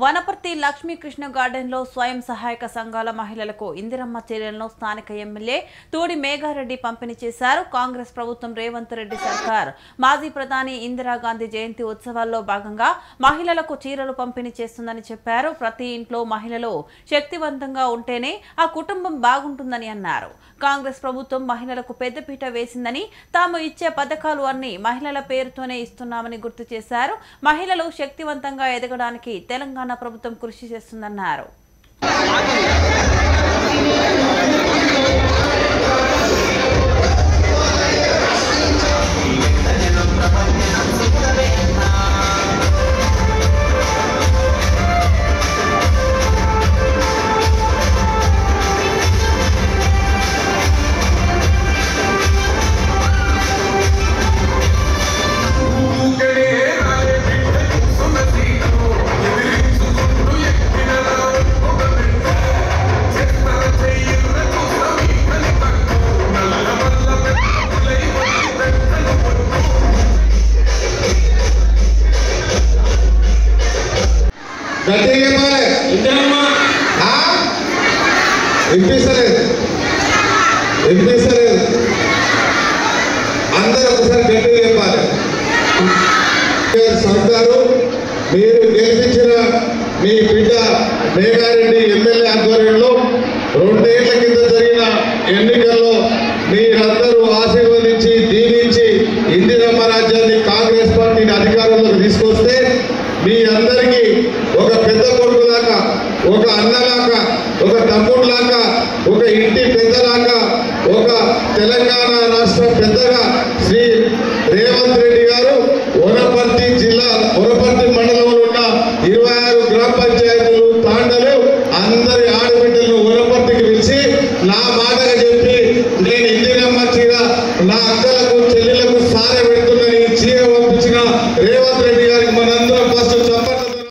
Wanaparthy Lakshmi Krishna garden లో స్వయం సహాయక సంఘాల మహిళలకు ఇందిరమ్మ చీరలను స్థానిక ఎమ్మెల్యే తోడి మేఘారెడ్డి పంపిణీ చేశారు. కాంగ్రెస్ ప్రభుత్వం రేవంత్ రెడ్డి సర్కార్ మాజీ ప్రధాని ఇందిరాగాంధీ జయంతి ఉత్సవాల్లో భాగంగా మహిళలకు చీరలు పంపిణీ చేస్తుందని చెప్పారు. ప్రతి ఇంట్లో మహిళలు శక్తివంతంగా ఉంటేనే ఆ కుటుంబం బాగుంటుందని అన్నారు. కాంగ్రెస్ ప్రభుత్వం మహిళలకు పెద్దపీట వేసిందని, తాము ఇచ్చే పథకాలు అన్ని మహిళల పేరుతోనే ఇస్తున్నామని గుర్తు చేశారు. మహిళలు శక్తివంతంగా ఎదగడానికి తెలంగాణ ప్రభుత్వం కృషి చేస్తుందన్నారు. అందరూ ఒకసారి గట్టిగా చెప్పాలి. సర్కారు మీరు గెలిపించిన మీ బిడ్డ మేఘారెడ్డి ఎమ్మెల్యే ఆధ్వర్యంలో 2 ఏళ్ల కింద జరిగిన ఎన్నికల్లో మీరందరూ ఆశీర్వదించి దీవించి ఇందిరమ్మ రాజ్యాన్ని కాంగ్రెస్ పార్టీని అధికారంలోకి తీసుకొస్తే మీ అందరికీ ఒక పెద్ద కొడుకులాగా, ఒక అన్నలాగా, ఒక తమ్ముడులాగా, ఒక ఇంటి పెద్దలాగా, ఒక తెలంగాణ రాష్ట్ర పెద్దగా